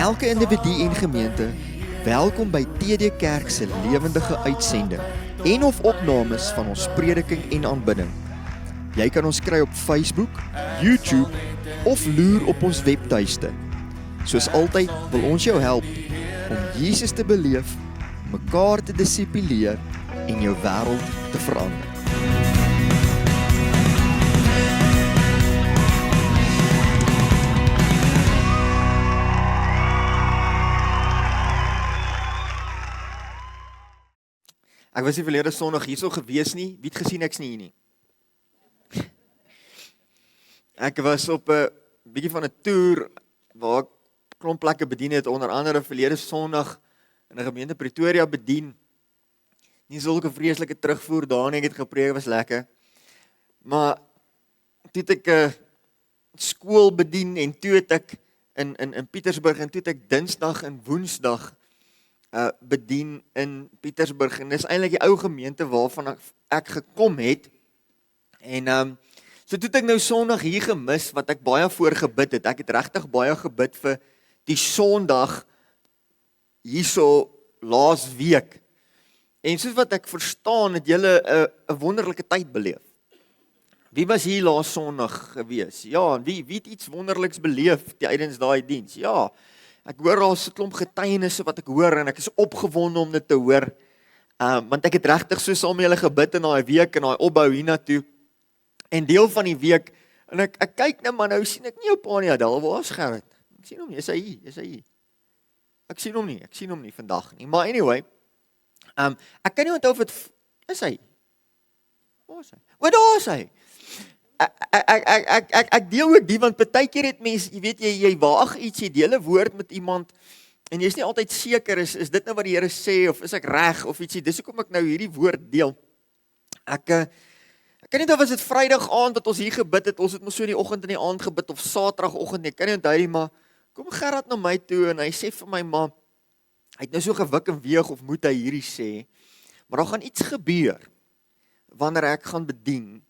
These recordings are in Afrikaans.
elke individu en gemeente, welkom by TD Kerk se lewendige uitsending en of opnames van ons prediking en aanbidding. Jy kan ons kry op Facebook, YouTube of loer op ons webtuiste. Soos altyd wil ons jou help om Jesus te beleef, mekaar te disipuleer en jou wêreld te verander. Ek was nie verlede Sondag hierso gewees nie, wie het gesien ek's nie hier nie. Ek was op 'n bietjie van 'n toer waar ek klomp plekke bedien het, onder andere verlede Sondag in 'n gemeente Pretoria bedien. Nie sulke vreeslike terugvoer daar nie, ek het gepreek, was lekker. Maar toe het ek 'n skool bedien en toe het ek in Pietersburg en toe het ek Dinsdag en Woensdag bedien in Pietersburg en dis eintlik die ou gemeente waarvan ek gekom het. En so toe het ek nou Sondag hier gemis wat ek baie voor gebid het. Ek het regtig baie gebid vir die Sondag hierso laas week. En soos wat ek verstaan het julle 'n wonderlike tyd beleef. Wie was hier laas Sondag gewees? Ja, wie het iets wonderliks beleef tydens daai diens? Ja. Ek hoor al so 'n klomp getuienisse wat ek hoor en ek is opgewonde om dit te hoor. Want ek het regtig so saam met julle gebid in daai week en daai opbou hiernatoe. En deel van die week en ek kyk nou maar nou sien ek nie jou pa nie, Adel, waar is Gerrit? Ek sien hom nie, is hy hier? Ek sien hom nie vandag nie. Maar anyway, ek kan nie onthou of dit is hy. Waar is hy? O, daar is hy. Ek deel ook die, want partykeer het mense, jy weet jy waag iets, jy deel 'n woord met iemand en jy is nie altyd seker is dit nou wat die Here sê of is ek reg of ietsie. Dis hoekom ek nou hierdie woord deel. Ek kan nie onthou was dit Vrydag aand wat ons hier gebid het. Ons het mos so in die oggend en die aand gebid of Saterdagoggend nie. Ek kan nie onthou nie, maar kom Gerard na my toe en hy sê vir my ma, hy het nou so gewik en weeg of moet hy hierdie sê, maar daar gaan iets gebeur wanneer ek gaan bedien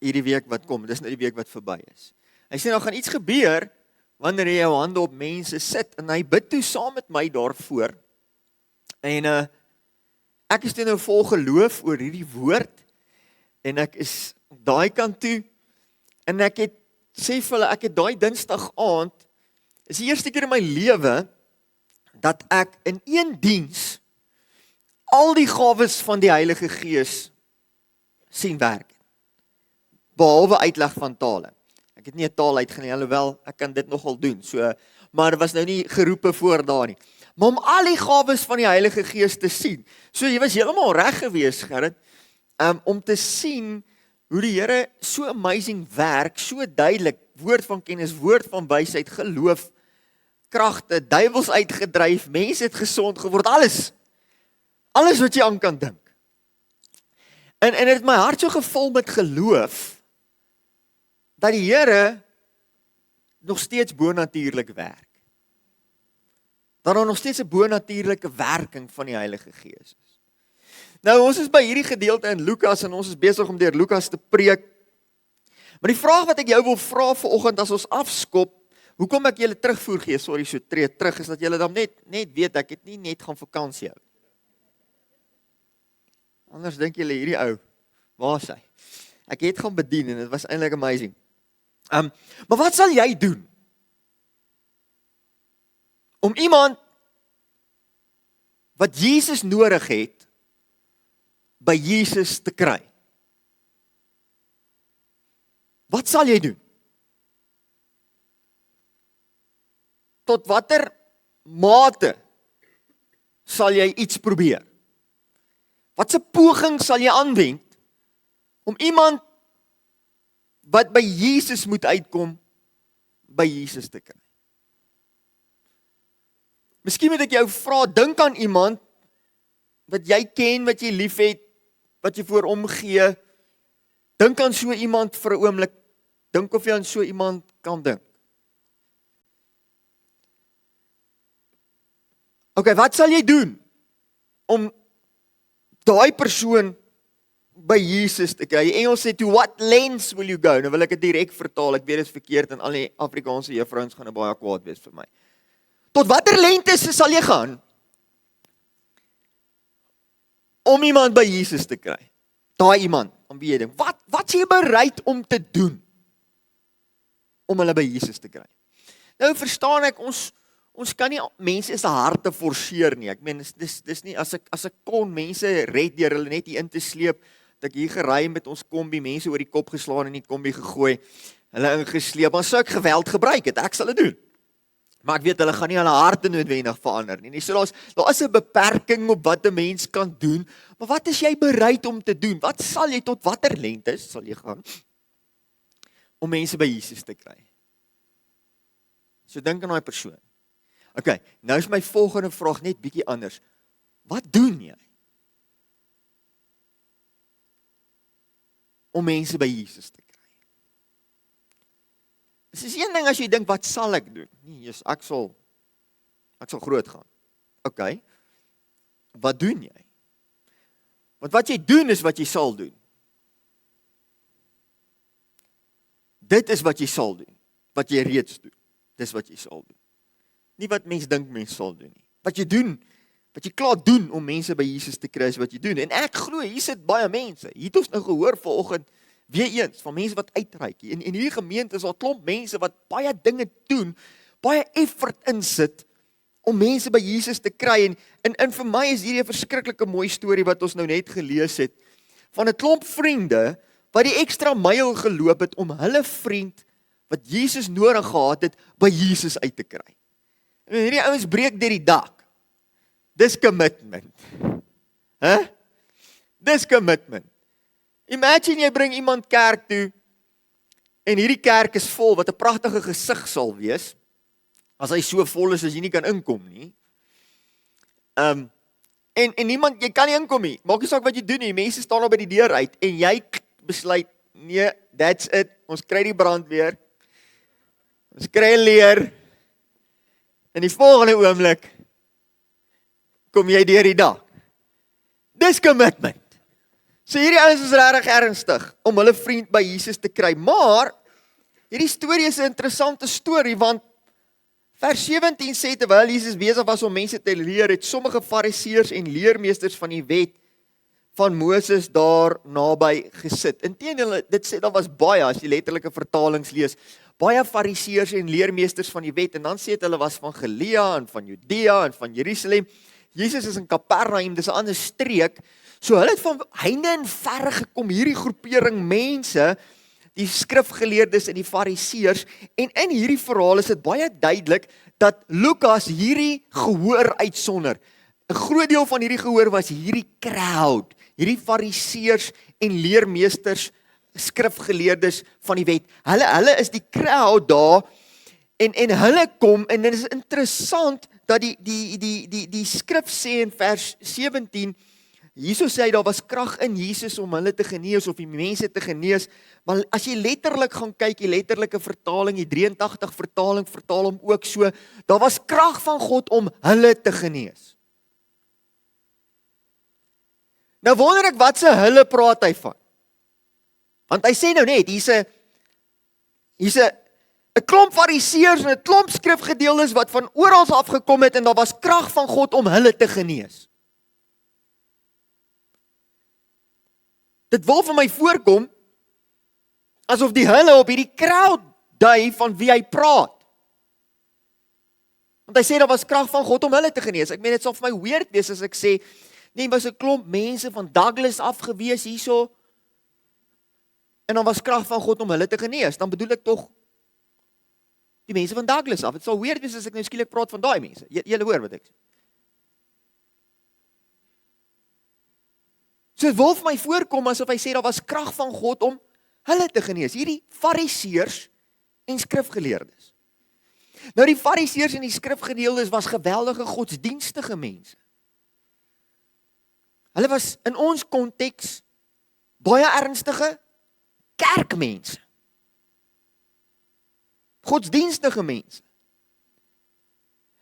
hierdie week wat kom, dis nou die week wat verby is. Hy sê, nou gaan iets gebeur, wanneer jy jou hande op mense sit, en hy bid toe saam met my daarvoor, en ek is toe nou vol geloof oor hierdie woord, en ek is daai kant toe, en ek het, sê vir hulle, ek het daai Dinsdag aand, is die eerste keer in my lewe, dat ek in een diens, al die gawes van die Heilige Gees, sien werk. Behalwe uitleg van tale. Ek het nie 'n taal uitgeneem, alhoewel ek kan dit nogal doen. So, maar dit was nou nie geroepe voor daar nie. Maar om al die gawes van die Heilige Gees te sien. So jy was heeltemal reg geweest, Gerrit, om te sien hoe die Here so amazing werk, so duidelik, woord van kennis, woord van wysheid, geloof, kragte, duiwels uitgedryf, mense het gesond geword, alles wat jy aan kan dink. En dit het my hart so gevul met geloof, dat die Here nog steeds bonatuurlik werk. Dat daar nog steeds 'n bonatuurlike werking van die Heilige Gees is. Nou, ons is by hierdie gedeelte in Lukas en ons is besig om deur Lukas te preek. Maar die vraag wat ek jou wil vra vanoggend as ons afskop, hoekom ek julle terugvoer gee, so tree terug, is dat julle dan net weet, ek het nie net gaan vakansie hou. Anders dink julle hierdie ou, waar is hy? Ek het gaan bedien en dit was eintlik amazing. Maar wat sal jy doen? Om iemand wat Jesus nodig het, by Jesus te kry. Wat sal jy doen? Tot watter mate sal jy iets probeer? Watse poging sal jy aanwend om iemand wat by Jesus moet uitkom, by Jesus te kry? Miskien moet ek jou vra, dink aan iemand wat jy ken, wat jy liefhet, wat jy voor omgee. Dink aan so iemand vir 'n oomblik. Dink of jy aan so iemand kan dink. Okay, wat sal jy doen om daai persoon by Jesus te kry. Die Engels sê, to what lengths will you go? Nou wil ek dit direk vertaal, ek weet dit is verkeerd en al die Afrikaanse juffrouens gaan baie kwaad wees vir my. Tot watter lengtes sal jy gaan om iemand by Jesus te kry? Daai iemand, om wie jy dink, wat is jy bereid om te doen om hulle by Jesus te kry? Nou verstaan ek, ons kan nie mense se harte forceer nie. Ek meen, dis nie, as ek kon mense red deur hulle net hier in te sleep, dat ek hier gery met ons kombi, mense oor die kop geslaan en die kombi gegooi, hulle ingesleep, dan sou ek geweld gebruik het, ek sal dit doen. Maar ek weet, hulle gaan nie hulle harte noodwendig verander nie. So daar is 'n beperking op wat 'n mens kan doen, maar wat is jy bereid om te doen? Wat sal jy, tot watter lengtes sal jy gaan om mense by Jesus te kry? So dink aan daai persoon. Okay, nou is my volgende vraag net bietjie anders. Wat doen jy om mense by Jesus te kry? Dit is een ding as jy dink, wat sal ek doen? Nee, Jesus, ek sal groot gaan. Okay, wat doen jy? Want wat jy doen is wat jy sal doen. Dit is wat jy sal doen. Wat jy reeds doen. Dis wat jy sal doen. Nie wat mens dink mens sal doen nie. Wat jy doen, wat jy klaar doen om mense by Jesus te kry, is wat jy doen. En ek glo, hier sit baie mense. Hier het ons nou gehoor vanoggend, weer eens, van mense wat uitreik. En hierdie gemeente is al klomp mense wat baie dinge doen, baie effort insit, om mense by Jesus te kry. En vir my is hierdie 'n verskriklike mooi storie wat ons nou net gelees het, van 'n klomp vriende, wat die ekstra myl geloop het, om hulle vriend, wat Jesus nodig gehad het, by Jesus uit te kry. En hierdie ouens breek deur die dak. Dis commitment. Dis commitment. Imagine jy bring iemand kerk toe, en hierdie kerk is vol, wat 'n pragtige gesig sal wees, as hy so vol is, as jy nie kan inkom nie. En niemand, jy kan nie inkom nie, maak nie saak wat jy doen nie, mense staan al by die deur uit, en jy besluit, nee, that's it, ons kry die brandweer, ons kry leer, en die volgende oomblik, kom jy deur die dak. Dis commitment. So hierdie ouens is regtig ernstig, om hulle vriend by Jesus te kry, maar, hierdie storie is 'n interessante storie, want, vers 17 sê, terwyl Jesus besig was om mense te leer, het sommige fariseërs en leermeesters van die wet van Moses daar naby gesit. Inteendeel, dit sê, daar was baie, as jy letterlike vertalings lees, baie fariseërs en leermeesters van die wet, en dan sê het, hulle was van Galilea, en van Judea, en van Jerusalem. Jesus is in Kapernaum, dis 'n ander streek, so hulle het van heinde en verre gekom, hierdie groepering mense, die skrifgeleerdes en die fariseërs, en in hierdie verhaal is dit baie duidelik, dat Lukas hierdie gehoor uitsonder. 'n Groot deel van hierdie gehoor was hierdie crowd, hierdie fariseërs en leermeesters, skrifgeleerdes van die wet. Hulle is die crowd daar, en hulle kom, en dit is interessant, dat die skrif sê in vers 17, Jesus sê, daar was krag in Jesus om hulle te genees, of die mense te genees, maar as jy letterlik gaan kyk, die letterlike vertaling, die 83 vertaling, vertaal hom ook so, daar was krag van God om hulle te genees. Nou wonder ek, wat se hulle praat hy van? Want hy sê nou net, hier's 'n klomp fariseërs en 'n klomp skrifgedeeldes wat van oral afgekom het, en daar was krag van God om hulle te genees. Dit wil vir my voorkom, asof die hulle op hierdie crowd dui van wie hy praat. Want hy sê, daar was krag van God om hulle te genees. Ek meen, dit sal vir my weird wees as ek sê, nee, was 'n klomp mense van Douglas afgewees hierso, en dan was krag van God om hulle te genees. Dan bedoel ek tog die mense van Douglas af. Dit sal weird wees as ek nou skielik praat van daai mense. Julle hoor wat ek sê. So dit wil vir my voorkom asof hy sê, daar was krag van God om hulle te genees. Hierdie fariseërs en skrifgeleerdes. Nou die fariseërs en die skrifgeleerdes was geweldige godsdienstige mense. Hulle was in ons konteks baie ernstige kerkmense. Godsdienstige mense.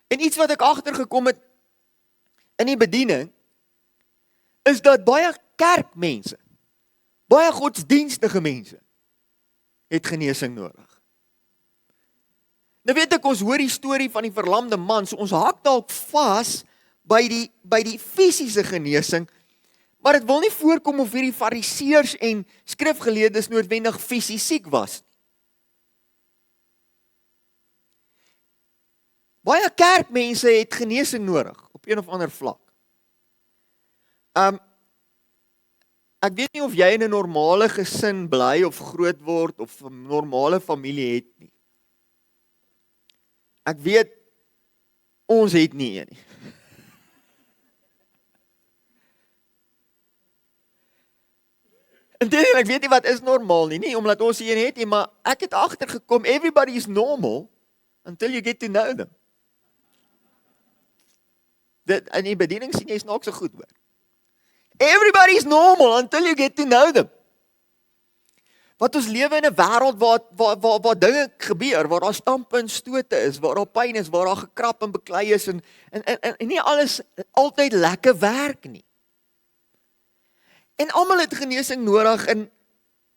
En iets wat ek agtergekom het in die bediening, is dat baie kerkmense Baie godsdienstige mense het genesing nodig. Nou weet ek, ons hoor die storie van die verlamde man, so ons hak dalk vas by die fisiese genesing, maar dit wil nie voorkom of hierdie fariseërs en skrifgeleerdes noodwendig fisies siek was. Baie kerkmense het genesing nodig, op een of ander vlak. Ek weet nie of jy in 'n normale gesin bly of groot word of 'n normale familie het nie. Ek weet, ons het nie een nie. Inteendeel, ek weet nie wat is normaal nie, nie omdat ons een het nie, maar ek het agtergekom, everybody is normal until you get to know them. Dit in die bediening sien jy snaaks so goed hoor. Everybody is normal until you get to know them. Wat ons lewe in 'n wêreld waar dinge gebeur, waar daar stampe en stote is, waar daar pyn is, waar daar gekrap en beklei is en nie alles altyd lekker werk nie. En almal het genesing nodig en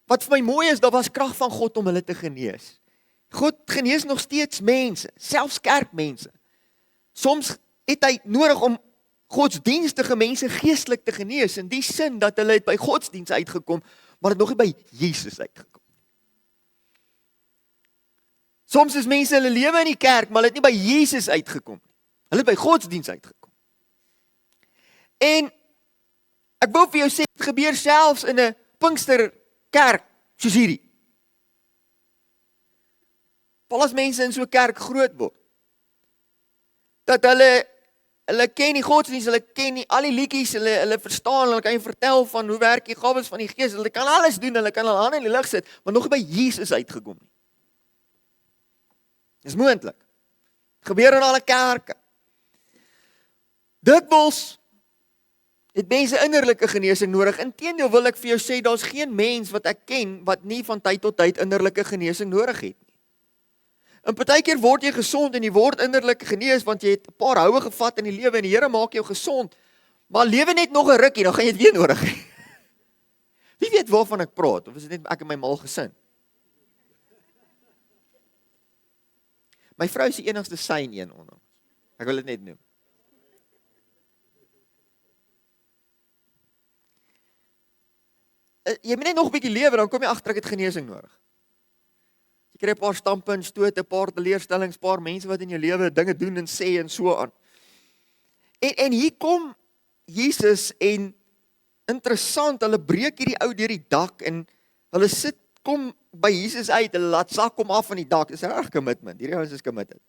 wat vir my mooi is, daar was krag van God om hulle te genees. God genees nog steeds mense, selfs kerkmense. Soms het hy nodig om godsdienstige mense geestelik te genees, in die sin dat hulle het by godsdienst uitgekom, maar het nog nie by Jesus uitgekom. Soms is mense hulle lewe in die kerk, maar hulle het nie by Jesus uitgekom. Hulle het by godsdienst uitgekom. En ek wil vir jou sê, dit gebeur selfs in 'n Pinksterkerk soos hierdie. Val as mense in so 'n kerk groot word, dat hulle ken die godsdienst, hulle ken nie al die liedjies, hulle verstaan, hulle kan jy vertel van hoe werk die gawes van die Gees, hulle kan alles doen, hulle kan hulle hande in die lug sit, maar nog nie by Jesus uitgekom nie. Dis moontlik. Gebeur in alle kerke. Dikwels het mense innerlike genesing nodig. Inteendeel wil ek vir jou sê, daar's geen mens wat ek ken wat nie van tyd tot tyd innerlike genesing nodig het nie. En partykeer word jy gesond en jy word innerlik genees want jy het 'n paar houe gevat in die lewe en die Here maak jou gesond. Maar lewe net nog 'n rukkie, dan gaan jy dit weer nodig hê. Wie weet waarvan ek praat, of is dit net ek en my mal gesin? My vrou is die enigste sein een onder ons. Ek wil dit net noem. Jy moet net nog 'n bietjie lewe, dan kom jy agter ek het genesing nodig. Jy kry 'n paar stampe en stote, 'n paar teleurstellings, 'n paar mense wat in jou lewe dinge doen en sê en so aan. En hier kom Jesus en interessant, hulle breek hierdie ou deur die dak en hulle kom by Jesus uit, hulle laat sak kom af van die dak. Dis reg commitment. Hierdie ouens is committed.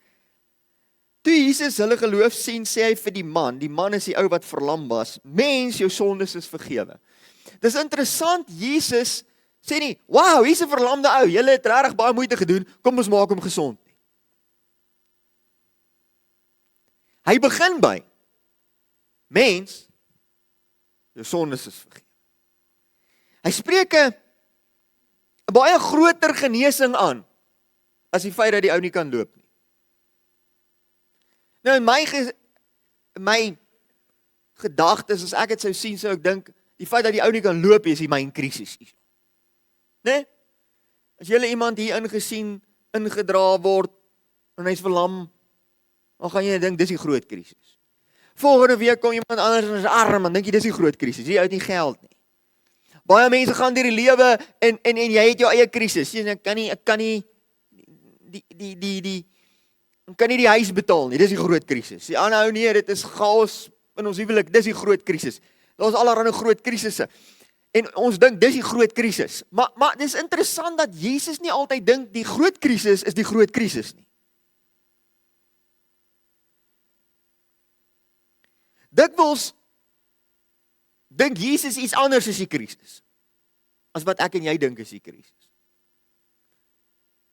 Toe Jesus hulle geloof sien, sê hy vir die man is die ou wat verlam was, mens, jou sondes is vergewe. Dis interessant, Jesus sê nie, wow, hier's 'n verlamde ou, julle het regtig baie moeite gedoen, kom ons maak hom gesond. Hy begin by, mens, jou sondes is vergewe. Hy spreek 'n baie groter genesing aan, as die feit dat die ou nie kan loop nie. Nou in my gedagtes, as ek dit sou sien, sou ek dink, die feit dat die ou nie kan loop, is die main krisis. Nee? As jy iemand hier ingedra word, en hy's verlam, dan gaan jy dink, dis die groot krisis. Volgende week kom iemand anders en is arm, en dink jy, dis die groot krisis, jy het nie geld nie. Baie mense gaan deur die lewe, en jy het jou eie krisis. Ek kan nie die huis betaal nie, dis die groot krisis. Die ander ou nee, dit is chaos in ons huwelik, dis die groot krisis. Daar's allerlei groot krisisse. En ons dink dis die groot krisis. Maar dis interessant dat Jesus nie altyd dink die groot krisis is die groot krisis nie. Dikwels dink Jesus iets anders as die krisis, as wat ek en jy dink is die krisis.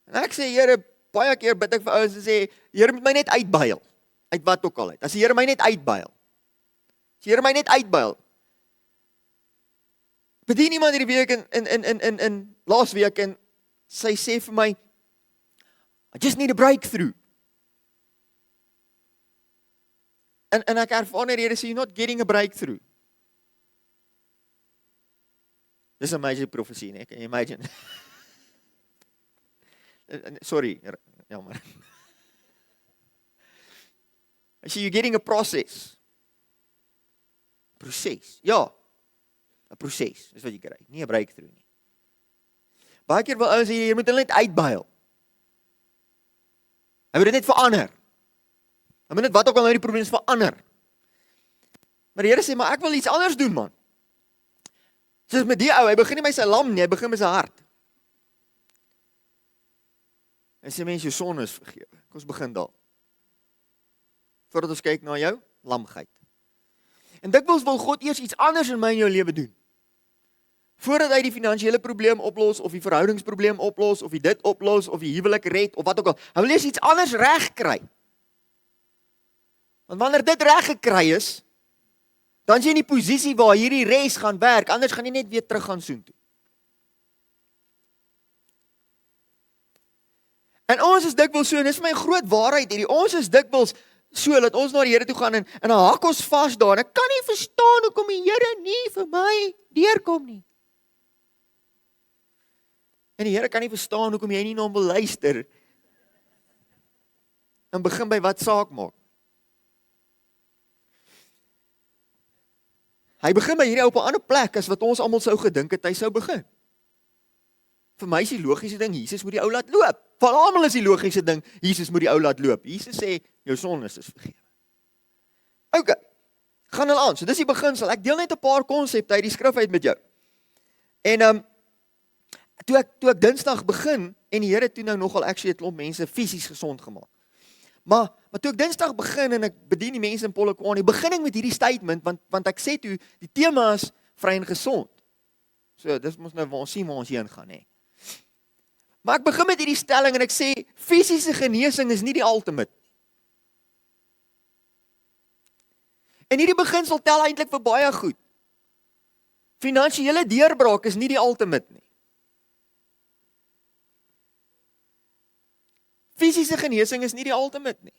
En ek sê, Here, baie keer bid ek vir ouens en sê, Here moet my net uitbuil, uit wat ook al uit. As die Here my net uitbuil, bedien iemand hierdie week in laas week en sy sê vir my, I just need a breakthrough. En ek ervaar net die Here sê, you're not getting a breakthrough. Dis 'n amazing profesie, né? Can you imagine? Sorry, jammer. I see you're getting a process. Proses. Ja. 'n Proses, dis wat jy kry. Nie 'n breakthrough nie. Baie keer wil ouens jy moet hulle net uitbuil. Hy moet dit net verander. Hy moet net wat ook al nou die probleem is verander. Maar die Here sê, maar ek wil iets anders doen, man. Soos met die ou, hy begin nie met sy lam nie, hy begin met sy hart. Hy sê mense, jou sonde is vergewe. Kom ons begin daar. Voordat ons kyk na jou lamgeit. En dikwels wil God eers iets anders in my en jou lewe doen. Voordat hy die finansiële probleem oplos, of die verhoudingsprobleem oplos, of die dit oplos, of die huwelik red, of wat ook al. Hy wil eers iets anders reg kry. Want wanneer dit reg gekry is, dan is jy in die posisie waar hierdie res gaan werk, anders gaan jy net weer terug gaan soontoe. En ons is dikwels so, en dis my groot waarheid hierdie, ons is dikwels so, dat ons na die Here toe gaan, en dan hak ons vas daar, en ek kan nie verstaan hoekom die Here nie vir my deurkom nie. En die Here kan nie verstaan hoekom jy nie na hom wil luister, en begin by wat saak maak. Hy begin by hierdie op 'n ander plek as wat ons almal sou gedink het hy sou begin. Vir my is die logiese ding, Jesus moet die ou laat loop. Vir almal is die logiese ding, Jesus moet die ou laat loop. Jesus sê, jou sondes is vergewe. OK, gaan hulle aan. So dis die beginsel. Ek deel net 'n paar konsepte uit die skrif uit met jou. En toe ek Dinsdag begin, en die Here toe nou nogal actually 'n klomp mense fisies gesond gemaak. Maar toe ek Dinsdag begin en ek bedien die mense in Polokwane, begin ek met hierdie statement, want ek sê toe, die tema is vry en gesond. So, dis mos nou waar ons sien waar ons heen gaan, hè. Maar ek begin met hierdie stelling en ek sê, fisiese genesing is nie die ultimate. En hierdie beginsel tel eintlik vir baie goed. Finansiële deurbraak is nie die ultimate nie. Fisiese genesing is nie die ultimate nie.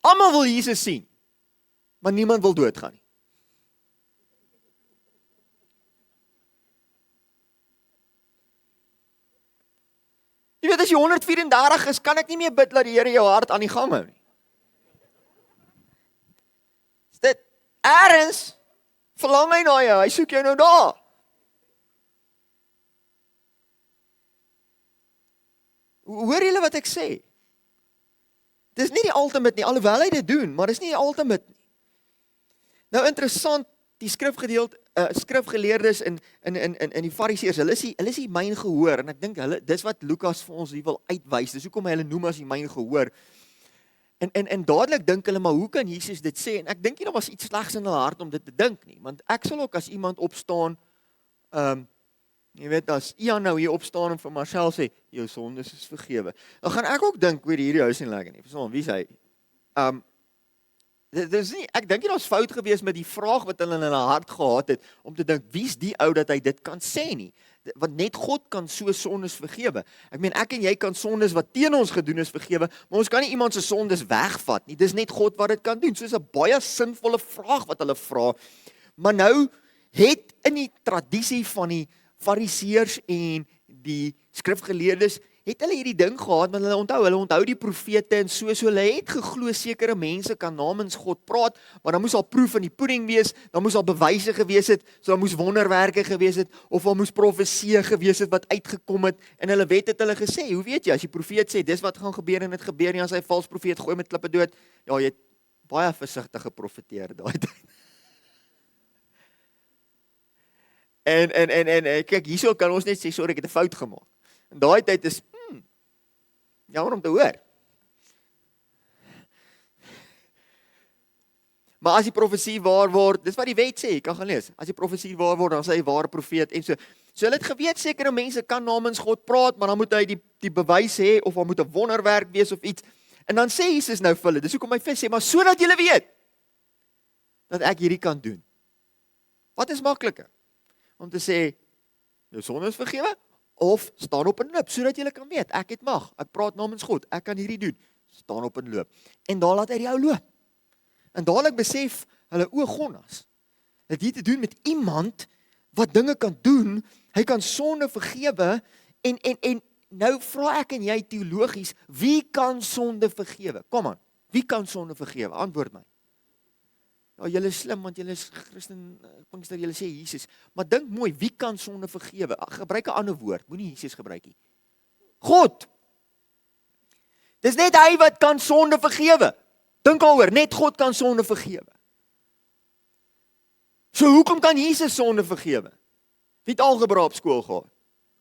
Almal wil Jesus sien, maar niemand wil doodgaan nie. Jy weet, as jy 134 is, kan ek nie meer bid dat die Here jou hart aan die gang hou nie. Is dit ergens verlang hy na jou, hy soek jou nou daar. Hoor julle wat ek sê? Dis nie die ultimate nie, alhoewel hy dit doen, maar dis nie die ultimate nie. Nou interessant, die skrifgeleerdes in die Fariseërs, hulle is die myn gehoor, en ek dink dis wat Lukas vir ons hier wil uitwys, dis hoekom hy hulle noem as die myn gehoor. En dadelik dink hulle, maar hoe kan Jesus dit sê? En ek dink nie, daar was iets slegs in hulle hart om dit te dink nie, want ek sal ook as iemand opstaan, jy weet, as Ian nou hier opstaan en vir Marcel sê, jou sondes is vergewe, dan gaan ek ook dink, weet hierdie huis nie lekker nie, verstaan, wie is hy? Ek dink nie daar's fout gewees met die vraag wat hulle in hulle hart gehad het, om te dink, wie is die ou dat hy dit kan sê nie? Want net God kan so sondes vergewe. Ek meen, ek en jy kan sondes wat teen ons gedoen is vergewe, maar ons kan nie iemand se sondes wegvat nie, dis net God wat dit kan doen. So is 'n baie sinvolle vraag wat hulle vra, maar nou het in die tradisie van die Fariseërs en die skrifgeleerdes, het hulle hierdie ding gehad, want hulle onthou die profete en so hulle het geglo sekere mense kan namens God praat, maar dan moes al proef in die pudding wees, dan moes al bewyse gewees het, so dan moes wonderwerke gewees het, of dan moes profeseë gewees het wat uitgekom het, en hulle wet het hulle gesê, hoe weet jy, as die profeet sê, dis wat gaan gebeur en dit gebeur nie, as hy 'n vals profeet gooi met klippe dood, ja, jy het baie versigtig geprofeteer daai tyd. En kyk, hierso kan ons net sê, sorry, ek het 'n fout gemaak. En daai tyd is, jammer om te hoor. Maar as die profesie waar word, dis wat die wet sê, jy kan gaan lees, as die profesie waar word, dan sê hy ware profeet, en so hulle het geweet, sekere mense kan namens God praat, maar dan moet hy die bewys hê, of dan moet 'n wonderwerk wees, of iets, en dan sê Jesus nou vir hulle, dis hoekom hy sê, maar sodat julle weet, dat ek hierdie kan doen. Wat is makliker? Om te sê, jou sonde is vergewe, of staan op en loop, sodat jy kan weet, ek het mag, ek praat namens God, ek kan hierdie doen, staan op en loop, en daar laat hy die ou loop, en dadelik besef hulle, o Gonnas, Het het te doen met iemand wat dinge kan doen, hy kan sonde vergewe, en nou vra ek en jy teologies, wie kan sonde vergewe? Kom aan, wie kan sonde vergewe? Antwoord my. Ja, julle is slim, want julle is Christen, Pinkster, julle sê Jesus. Maar dink mooi, wie kan sonde vergewe? Gebruik 'n ander woord, moenie Jesus gebruik nie. God! Dis net hy wat kan sonde vergewe. Dink daaroor, net God kan sonde vergewe. So hoekom kan Jesus sonde vergewe? Wie het algebra op skool gehad?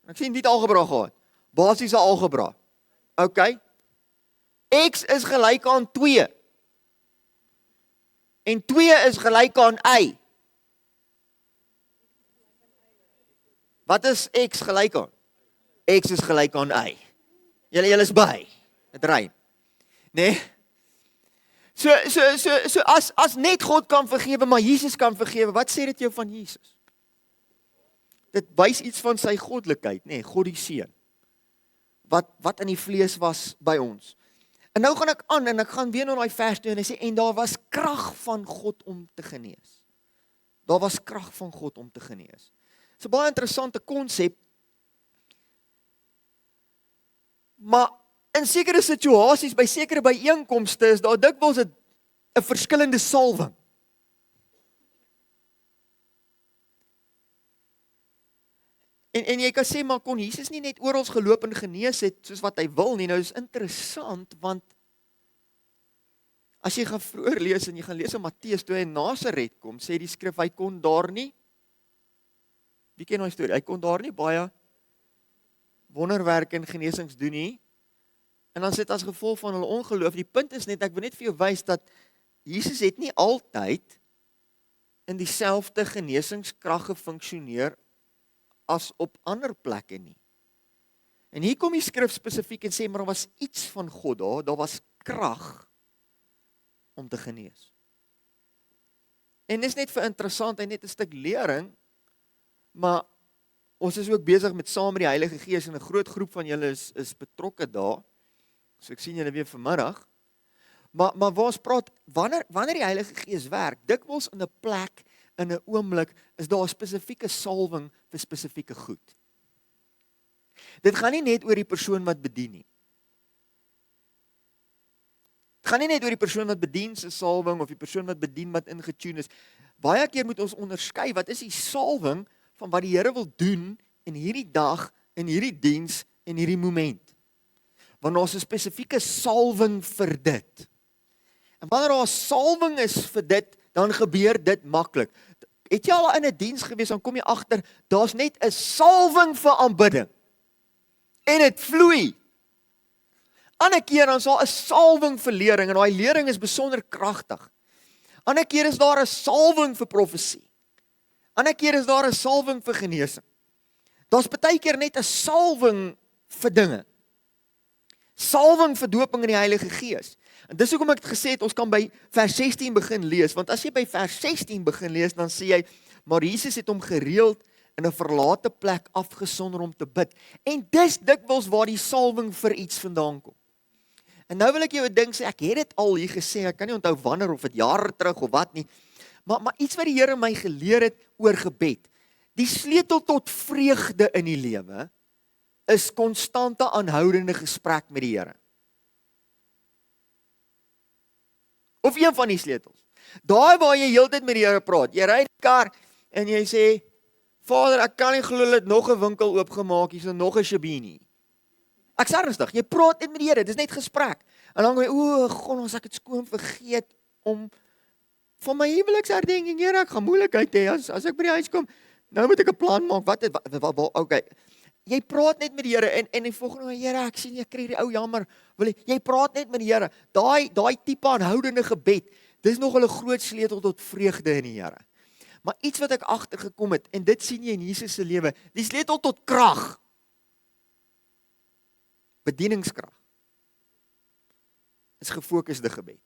Ek sien wie het algebra gehad? Basiese algebra. OK. X is gelyk aan 2. En 2 is gelyk aan y. Wat is x gelyk aan? X is gelyk aan y. Julle is by. Dit rym. Nee? So as net God kan vergewe, maar Jesus kan vergewe, wat sê dit jou van Jesus? Dit wys iets van sy goddelikheid, nê, God die Seun. Wat in die vlees was by ons. En nou gaan ek aan en ek gaan weer na daai vers toe en hy sê en daar was krag van God om te genees. Daar was krag van God om te genees. Dis 'n baie interessante konsep. Maar in sekere situasies, by sekere byeenkomste is daar dikwels 'n verskillende salwing. En jy kan sê, maar kon Jesus nie net oral geloop en genees het, soos wat hy wil nie? Nou is interessant, want as jy gaan vroeër lees, en jy gaan lees in Matteus, toe hy in Nasaret kom, sê die skrif, hy kon daar nie, wie ken die storie, hy kon daar nie baie wonderwerke en genesings doen nie, en dan sê dit as gevolg van hulle ongeloof. Die punt is net, ek wil net vir jou wys, dat Jesus het nie altyd in dieselfde genesingskrag gefunksioneer as op ander plekke nie. En hier kom die skrif spesifiek en sê, maar daar was iets van God daar was krag om te genees. En dis net vir interessant en net 'n stuk lering, maar ons is ook besig met saam met die Heilige Gees en 'n groot groep van julle is betrokke daar. So ek sien julle weer vanmiddag. Maar waar ons praat, wanneer die Heilige Gees werk, dikwels in 'n plek, in 'n oomblik, is daar 'n spesifieke salwing vir spesifieke goed. Dit gaan nie net oor die persoon wat bedien nie. Dit gaan nie net oor die persoon wat bedien se salwing, of die persoon wat bedien wat ingetune is. Baie keer moet ons onderskei, wat is die salwing van wat die Here wil doen in hierdie dag, in hierdie diens, en hierdie moment. Want daar is 'n spesifieke salwing vir dit. En wanneer daar 'n salwing is vir dit, dan gebeur dit maklik. Het jy al in 'n diens gewees, dan kom jy agter, daar's net 'n salwing vir aanbidding. En dit vloei. Ander keer dan is daar 'n salwing vir lering, en daai lering is besonder kragtig. Ander keer is daar 'n salwing vir profesie. Ander keer is daar 'n salwing vir genesing. Daar's baie keer net 'n salwing vir dinge. Salwing vir doping in die Heilige Gees. En dis hoekom ek het gesê het, ons kan by vers 16 begin lees, want as jy by vers 16 begin lees, dan sê jy, maar Jesus het hom gereeld in 'n verlate plek afgesonder om te bid. En dis dikwels waar die salwing vir iets vandaan kom. En nou wil ek jou 'n ding sê, ek het dit al hier gesê, ek kan nie onthou wanneer of dit jare terug of wat nie, maar iets wat die Here my geleer het oor gebed. Die sleutel tot vreugde in die lewe is konstante aanhoudende gesprek met die Here. Of een van die sleutels. Daai waar jy heeltyd met die Here praat. Jy ry in die kar en jy sê, Vader, ek kan nie glo hulle het nog 'n winkel oopgemaak, hier is nog 'n Shabini. Ek's ernstig, jy praat net met die Here, dis net gesprek. En dan gaan jy, God, ons ek het skoon vergeet om van my huweliksherdenking, Here, ek gaan moeilikheid hê as ek by die huis kom. Nou moet ek 'n plan maak. Okay. Jy praat net met die Here en die volgende, Here, ek sien jy kry die ou jammer. Jy praat net met die Here. Daai tipe aanhoudende gebed, dis nog 'n groot sleutel tot vreugde in die Here. Maar iets wat ek agtergekom het, en dit sien jy in Jesus se lewe, die sleutel tot krag. Bedieningskrag. Is gefokusde gebed.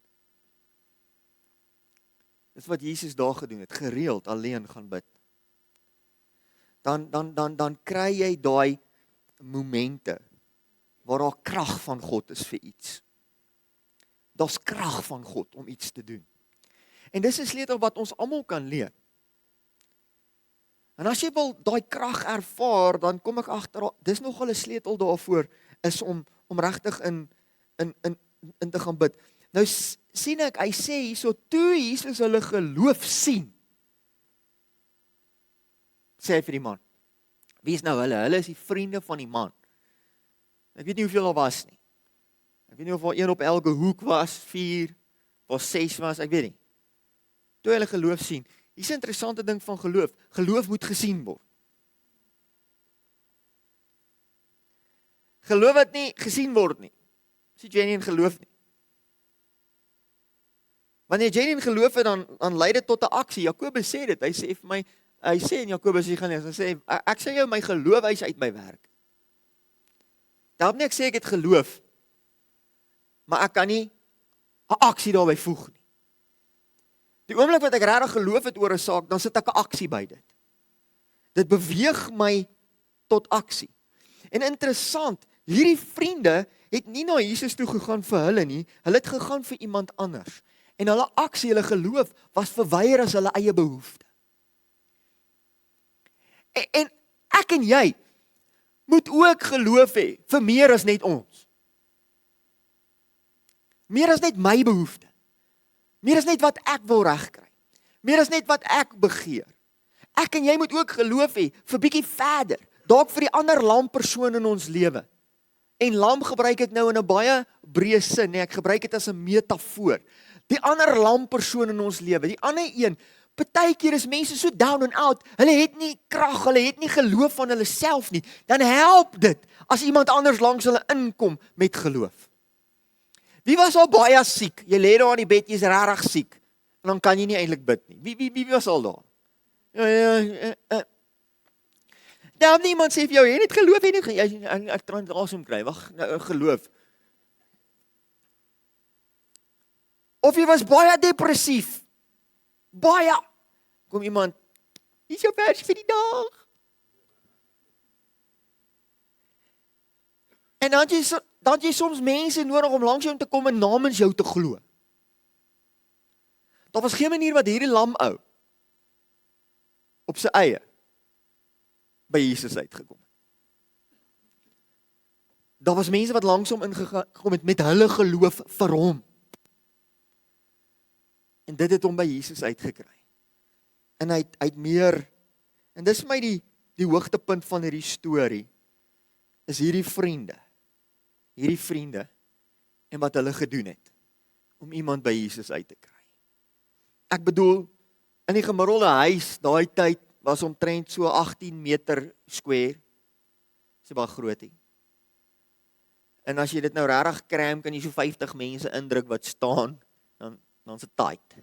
Dis wat Jesus daar gedoen het, gereeld alleen gaan bid. Dan kry jy daai momente waar daar krag van God is vir iets. Daar's krag van God om iets te doen. En dis 'n sleutel wat ons almal kan leer. En as jy wil daai krag ervaar, dan kom ek agter, dis nogal 'n sleutel daarvoor, is om regtig in te gaan bid. Nou sien ek, hy sê hierso, toe Jesus hulle geloof sien, sê hy vir die man, wie is nou hulle? Hulle is die vriende van die man. Ek weet nie hoeveel daar was nie. Ek weet nie of daar een op elke hoek was, 4 of 6 was, ek weet nie. Toe hulle geloof sien, hier is 'n interessante ding van geloof. Geloof moet gesien word. Geloof wat nie gesien word nie, is nie genuine geloof nie. Wanneer jy genuine geloof het, dan lei dit tot 'n aksie. Jakobus sê dit, hy sê vir my, hy sê in Jakobus, hy sê, ek sê jou my geloof wys uit my werk. Daarom nie ek sê ek het geloof, maar ek kan nie 'n aksie daarbey voeg nie. Die oomblik wat ek regtig geloof het oor 'n saak, dan sit ek 'n aksie by dit. Dit beweeg my tot aksie. En interessant, hierdie vriende het nie na Jesus toe gegaan vir hulle nie, hulle het gegaan vir iemand anders. En hulle aksie, hulle geloof, was verwyer as hulle eie behoefte. En ek en jy moet ook geloof hê vir meer as net ons. Meer as net my behoefte. Meer as net wat ek wil regkry. Meer as net wat ek begeer. Ek en jy moet ook geloof hê vir bietjie verder, dalk vir die ander lam persoon in ons lewe. En lam gebruik ek nou in 'n baie breë sin, nee, ek gebruik dit as 'n metafoor. Die ander lam persoon in ons lewe, die ander een, partykeer is mense so down and out, hulle het nie krag, hulle het nie geloof van hulle self nie, dan help dit as iemand anders langs hulle inkom met geloof. Wie was al baie siek? Jy lê daar in die bed, jy is regtig siek, en dan kan jy nie eintlik bid nie. Wie was al daar? Daarom niemand sê vir jou, jy het geloof, ek trant asem kry, wag, nou geloof. Of jy was baie depressief, baie, kom iemand, hier is jou vers vir die dag. En dan het jy soms mense nodig om langs jou te kom en namens jou te glo. Daar was geen manier wat hierdie lam ou op sy eie by Jesus uitgekom het. Daar was mense wat langs hom ingekom het met hulle geloof vir hom. En dit het hom by Jesus uitgekry. En hy het meer, en dis vir my die hoogtepunt van hierdie storie, is hierdie vriende, en wat hulle gedoen het, om iemand by Jesus uit te kry. Ek bedoel, in die gemiddelde huis, daai tyd, was omtrent so 18 meter square, is baie grootie. En as jy dit nou regtig kram, kan jy so 50 mense indruk wat staan, dan is dit tight.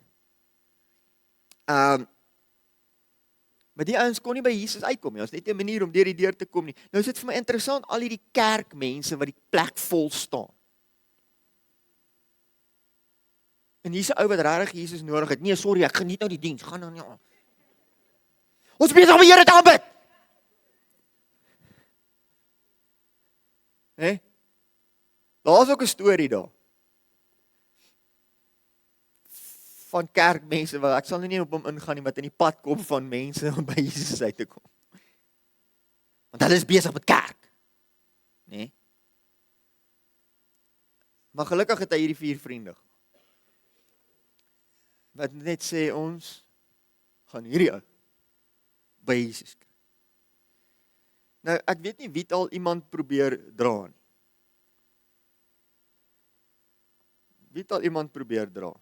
Maar die ouens kon nie by Jesus uitkom nie, ons net 'n manier om deur die deur te kom nie. Nou is dit vir my interessant, al hierdie kerkmense wat die plek vol staan. En hier's 'n ou wat regtig Jesus nodig het. Nee, sorry, ek geniet nou die diens, gaan nou nie aan. Ons besig om die Here te aanbid. Daar's ook 'n storie daar. Van kerkmense, ek sal nie op hom ingaan nie, wat in die pad kom van mense om by Jesus uit te kom. Want hulle is besig met kerk. Nee. Maar gelukkig het hy hierdie 4 vriende. Wat net sê, ons gaan hierdie ou by Jesus kry. Nou, ek weet nie wie al iemand probeer dra nie. Wie al iemand probeer dra?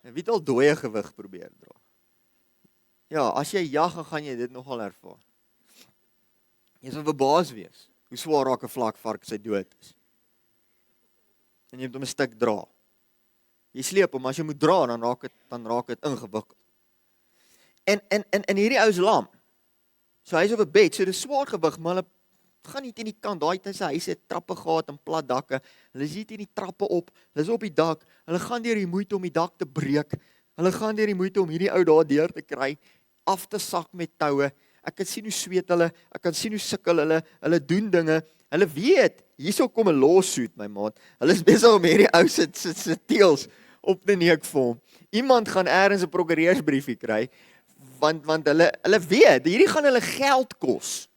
En wie het al dooie gewig probeer dra? Ja, as jy jag, gaan jy dit nogal ervaar. Jy sal verbaas wees, hoe swaar raak 'n vlakvark sy dood is. En jy moet hom 'n stuk dra. Jy sleep hom, as jy moet dra, dan raak dit ingewikkeld. En hierdie ou is lam. So hy is op 'n bed, so dit is swaar gewig, maar hulle gaan nie teen die kant, daai tyd se huise het trappe gehad en plat dakke. Hulle is hier teen die trappe op, hulle is op die dak, hulle gaan deur die moeite om die dak te breek. Hulle gaan deur die moeite om hierdie ou daar deur te kry, af te sak met toue. Ek kan sien hoe sweet hulle, ek kan sien hoe sukkel hulle doen dinge. Hulle weet, hierso kom 'n lawsuit, my maat. Hulle is besig om hierdie ou se teels op te neek vir hom. Iemand gaan eers 'n prokureursbriefie kry, want hulle weet, hierdie gaan hulle geld kos.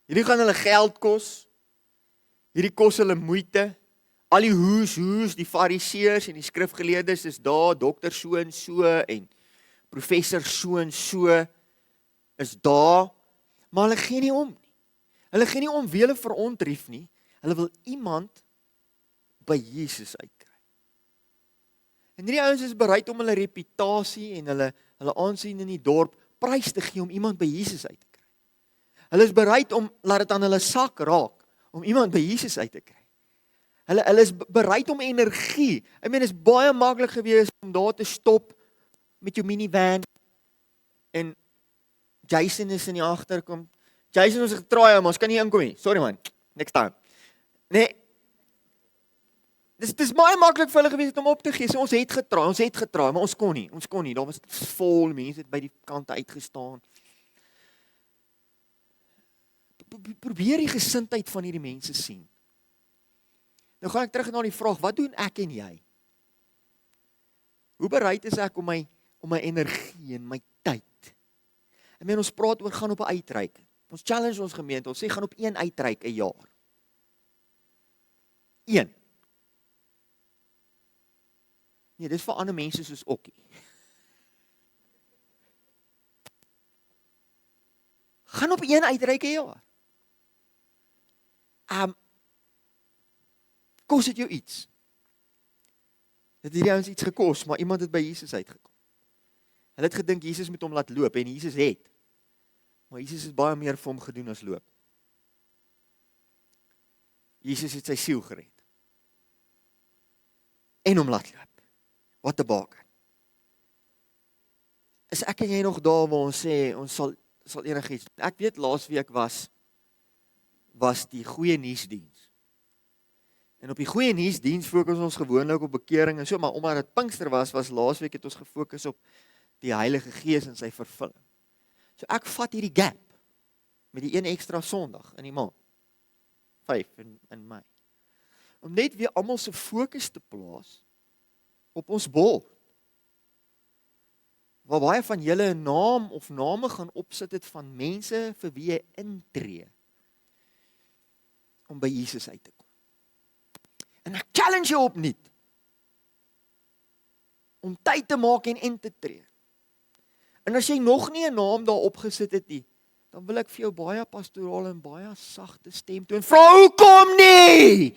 Hierdie gaan hulle geld kos. Hierdie kos hulle moeite. Al die hoes, die fariseërs en die skrifgeleerdes is daar, dokter so en so en professor so en so is daar, maar hulle gee nie om nie. Hulle gee nie om wie hulle verontrief nie. Hulle wil iemand by Jesus uitkry. En hierdie ouens is bereid om hulle reputasie en hulle aansien in die dorp prys te gee om iemand by Jesus uit te kry. Hulle is bereid om, laat dit aan hulle sak raak, om iemand by Jesus uit te kry. Hulle is bereid om energie. Dit is baie maklik gewees om daar te stop met jou minivan en Jason is in die agterkom. Jason, ons het getraai, maar ons kan nie inkom nie. Sorry man, next time. Nee, dis baie maklik vir hulle gewees om op te gee. So, ons het getraai, maar ons kon nie. Daar was vol mense het by die kante uitgestaan. Probeer die gesindheid van hierdie mense sien. Nou gaan ek terug na die vraag, wat doen ek en jy? Hoe bereid is ek om my energie en my tyd? Ons praat oor gaan op 'n uitreik. Ons challenge ons gemeente, ons sê gaan op 1 uitreik 'n jaar. 1. Nee, dis vir ander mense soos Okkie. Gaan op 1 uitreik 'n jaar. Kos dit jou iets? Het hierdie ouens iets gekos, maar iemand het by Jesus uitgekom. Hulle het gedink Jesus moet hom laat loop en Jesus het. Maar Jesus het baie meer vir hom gedoen as loop. Jesus het sy siel gered. En hom laat loop. Wat 'n baken. Is ek en jy nog daar waar ons sê, ons sal enigiets doen. Ek weet laasweek was die goeie nuusdiens. En op die goeie nuusdiens fokus ons gewoonlik op bekering en so, maar omdat dit Pinkster was laasweek het ons gefokus op die Heilige Gees en sy vervulling. So ek vat hierdie gap met die 1 ekstra Sondag in die maand. 5 in Mei. Om net weer almal se fokus te plaas op ons bord. Waar baie van julle 'n naam of name gaan opsit het van mense vir wie jy intree om by Jesus uit te kom. En ek challenge jou opnuut om tyd te maak en in te tree. En as jy nog nie 'n naam daar opgesit het nie, dan wil ek vir jou baie pastoraal en baie sagte stem toon. Vra hoekom nie?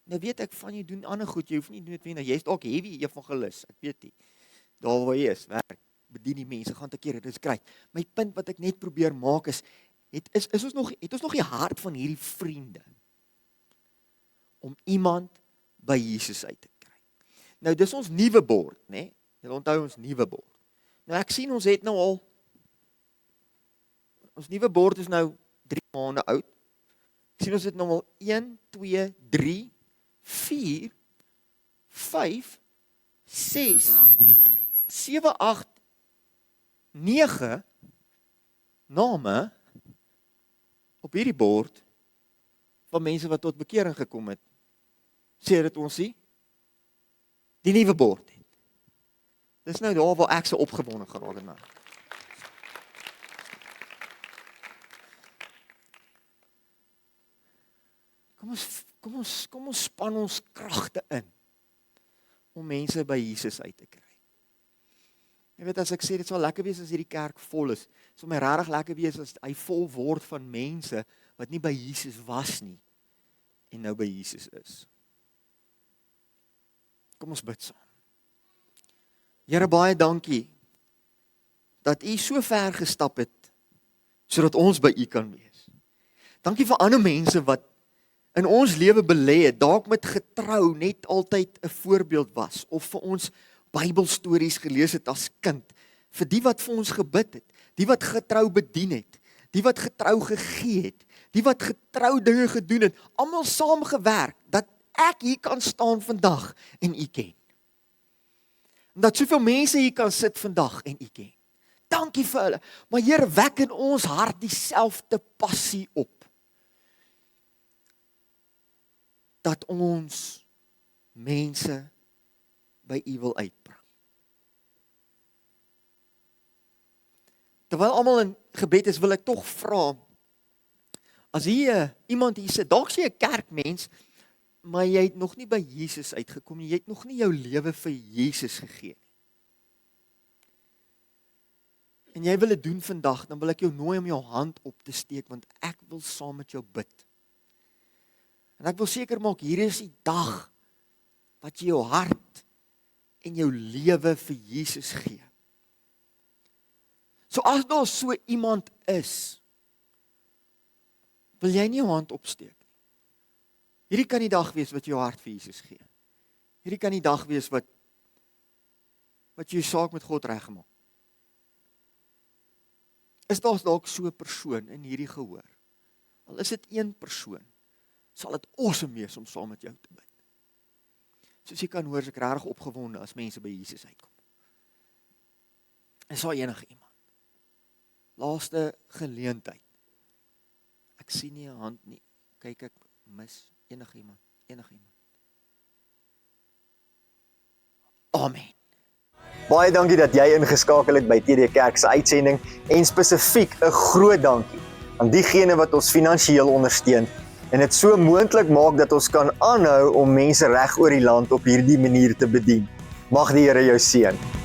Nou weet ek van jy doen ander goed, jy hoef nie noodwendig, jy's dalk heavy evangelis, ek weet nie. Daar waar jy is, werk, bedien die mense, gaan te keer, dit is kry. My punt wat ek net probeer maak is, het ons nog die hart van hierdie vriende om iemand by Jesus uit te kry. Nou dis ons nuwe bord, né? Jy onthou ons nuwe bord. Nou ek sien ons het nou al ons nuwe bord is nou 3 maande oud. Ek sien ons het nou al 1 2 3 4 5 6 7 8 9 name op hierdie bord van mense wat tot bekering gekom het. Sê dit ons die nuwe bord het. Dis nou daar waar ek so opgewonde geraak het nou. Kom ons span ons kragte in om mense by Jesus uit te kry. Jy weet, as ek sê, dit sal lekker wees as hierdie kerk vol is. Dit sal my regtig lekker wees as hy vol word van mense wat nie by Jesus was nie en nou by Jesus is. Kom ons bid saam. Here, baie dankie dat U so ver gestap het sodat ons by U kan wees. Dankie vir ander mense wat in ons lewe belê het, dalk met getrou net altyd 'n voorbeeld was of vir ons Bybelstories gelees het as kind, vir die wat vir ons gebid het, die wat getrou bedien het, die wat getrou gegee het, die wat getrou dinge gedoen het, almal saamgewerk, dat ek hier kan staan vandag en U ken. En dat soveel mense hier kan sit vandag en U ken. Dankie vir hulle. Maar Here, wek in ons hart dieselfde passie op. Dat ons mense by U wil uitbring. Terwyl almal in gebed is, wil ek tog vra, as hier iemand hier sit, dalk jy 'n kerkmens, maar jy het nog nie by Jesus uitgekom nie, jy het nog nie jou lewe vir Jesus gegee nie. En jy wil dit doen vandag, dan wil ek jou nooi om jou hand op te steek, want ek wil saam met jou bid. En ek wil seker maak, hier is die dag, wat jy jou hart en jou lewe vir Jesus gee. So as daar so iemand is, wil jy nie jou hand opsteek nie. Hierdie kan die dag wees wat jy jou hart vir Jesus gee. Hierdie kan die dag wees wat jy saak met God reggemaak. Is daar dalk so 'n persoon in hierdie gehoor? Al is dit een persoon, sal dit awesome wees om saam met jou te bid. Soos jy kan hoor, is ek regtig opgewonde as mense by Jesus uitkom. En sal enige iemand. Laaste geleentheid. Ek sien nie 'n hand nie. Kyk, ek mis enige iemand. Amen. Baie dankie dat jy ingeskakel het by TD Kerk se uitsending en spesifiek 'n groot dankie aan diegene wat ons finansiëel ondersteun en dit so moontlik maak dat ons kan aanhou om mense reg oor die land op hierdie manier te bedien. Mag die Here jou seën.